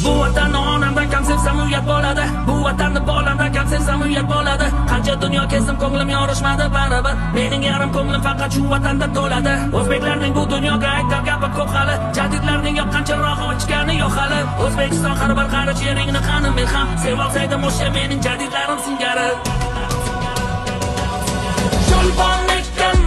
Bu vatanni onamdan kam sevsam uyat bo'ladi. Bu vatanni bolamdan kam sevsam uyat bo'ladi. Qancha dunyo kezdim ko'nglim yorishmadi baribir. Mening yarim ko'nglim faqat shu vatanda to'ladi. O'zbeklarning bu dunyoga aytar gapi ko'p hali. Jadidlarning yoqqancharoq ichgani yo'q hali. O'zbekiston har bir qarich yeringni qanim men ham sevolsaydim o'sha mening jadidlarim singari. Yolg'on ekkan